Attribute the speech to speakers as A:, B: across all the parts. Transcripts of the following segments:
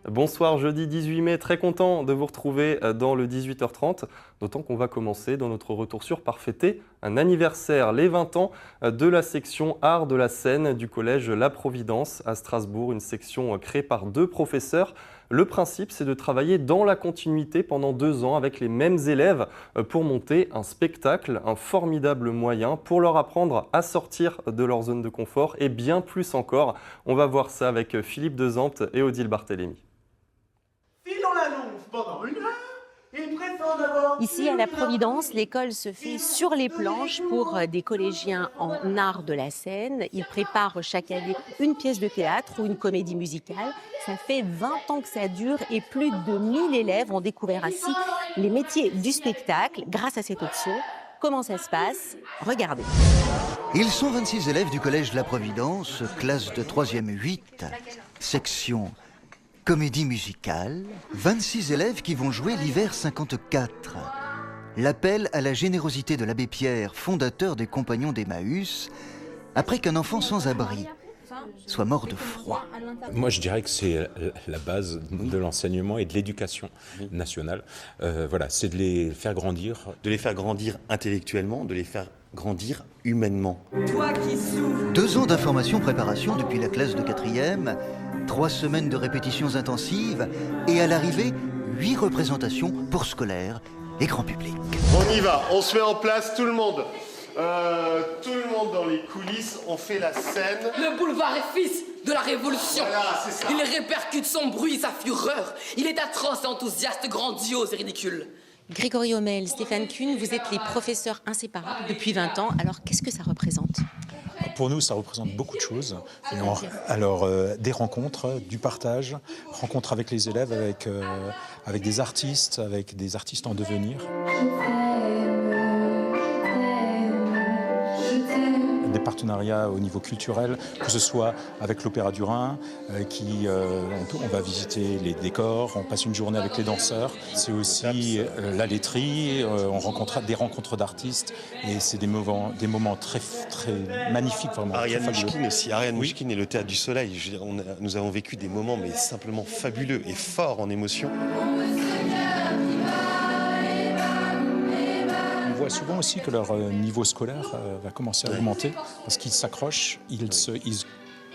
A: Bonsoir, jeudi 18 mai, très content de vous retrouver dans le 18h30, d'autant qu'on va commencer dans notre retour sur par fêter un anniversaire, les 20 ans de la section Art de la scène du collège La Providence à Strasbourg, une section créée par 2 professeurs. Le principe, c'est de travailler dans la continuité pendant 2 ans avec les mêmes élèves pour monter un spectacle, un formidable moyen pour leur apprendre à sortir de leur zone de confort et bien plus encore. On va voir ça avec Philippe Dezampt et Odile Barthélémy.
B: Filons la longe pendant 1 heure et prétend d'abord...
C: Ici, à la Providence, l'école se fait sur les planches pour des collégiens en art de la scène. Ils préparent chaque année une pièce de théâtre ou une comédie musicale. Ça fait 20 ans que ça dure et plus de 1000 élèves ont découvert ainsi les métiers du spectacle grâce à cette option. Comment ça se passe? Regardez.
D: Ils sont 26 élèves du collège La Providence, classe de 3e 8, section comédie musicale. 26 élèves qui vont jouer l'hiver 54. L'appel à la générosité de l'abbé Pierre, fondateur des Compagnons d'Emmaüs, après qu'un enfant sans abri soit mort de froid.
E: Moi, je dirais que c'est la base de l'enseignement et de l'éducation nationale. Voilà, c'est de les faire grandir.
F: De les faire grandir intellectuellement, de les faire grandir humainement.
D: 2 ans d'information-préparation depuis la classe de 4e, 3 semaines de répétitions intensives et à l'arrivée, 8 représentations pour scolaires et grand public.
G: On y va, on se met en place, tout le monde. Tout le monde dans les coulisses, on fait la scène.
H: Le boulevard est fils de la Révolution.
G: Voilà, c'est ça.
H: Il répercute son bruit et sa fureur. Il est atroce et enthousiaste, grandiose et ridicule.
C: Grégory Homel, Stéphane Kuhn, vous êtes les professeurs inséparables depuis 20 ans. Alors, qu'est-ce que ça représente?
I: Pour nous, ça représente beaucoup de choses. Des rencontres, du partage, rencontres avec les élèves, avec des artistes en devenir. Des partenariats au niveau culturel, que ce soit avec l'Opéra du Rhin, on va visiter les décors, on passe une journée avec les danseurs. C'est aussi la laiterie, on rencontre des rencontres d'artistes et c'est des moments très, très magnifiques. Vraiment,
F: Ariane
I: très fabuleux.
F: Mouchkine aussi, Ariane Mouchkine et le Théâtre du Soleil. Je veux dire, nous avons vécu des moments mais simplement fabuleux et forts en émotion.
I: On voit souvent aussi que leur niveau scolaire va commencer à augmenter parce qu'ils s'accrochent, ils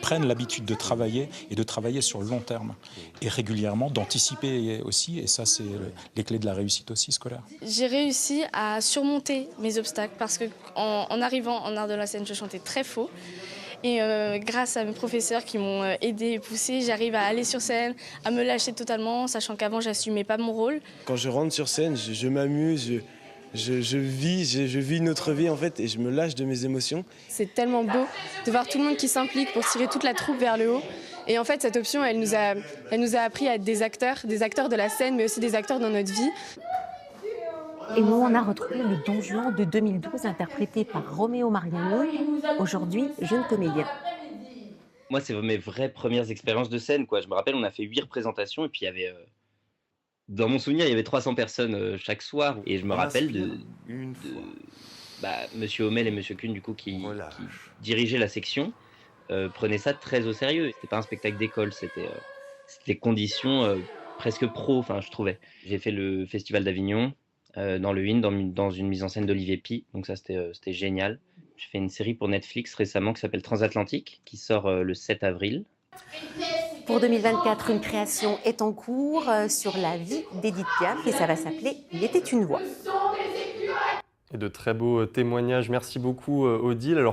I: prennent l'habitude de travailler et de travailler sur le long terme et régulièrement, d'anticiper aussi, et ça c'est les clés de la réussite aussi scolaire.
J: J'ai réussi à surmonter mes obstacles parce qu'en arrivant en art de la scène, je chantais très faux. Et grâce à mes professeurs qui m'ont aidé et poussé, j'arrive à aller sur scène, à me lâcher totalement, sachant qu'avant, j'assumais pas mon rôle.
K: Quand je rentre sur scène, je m'amuse, je vis notre vie en fait et je me lâche de mes émotions.
J: C'est tellement beau de voir tout le monde qui s'implique pour tirer toute la troupe vers le haut. Et en fait, cette option, elle nous a appris à être des acteurs de la scène, mais aussi des acteurs dans notre vie.
C: Et nous, on a retrouvé le Don Juan de 2012, interprété par Roméo Mariano, aujourd'hui jeune comédien.
L: Moi, c'est mes vraies premières expériences de scène, quoi. Je me rappelle, on a fait 8 représentations et puis il y avait... Dans mon souvenir, il y avait 300 personnes chaque soir. Et je me rappelle de Monsieur Homel et Monsieur Kuhn, du coup, qui dirigeaient la section, prenaient ça très au sérieux. C'était pas un spectacle d'école, c'était des conditions presque pro, enfin, je trouvais. J'ai fait le Festival d'Avignon, dans le Hin, dans une mise en scène d'Olivier Py. Donc ça, c'était génial. J'ai fait une série pour Netflix récemment qui s'appelle Transatlantique, qui sort le 7 avril.
C: Pour 2024, une création est en cours sur la vie d'Édith Piaf et ça va s'appeler « Il était une voix ».
A: Et de très beaux témoignages. Merci beaucoup, Odile. Alors,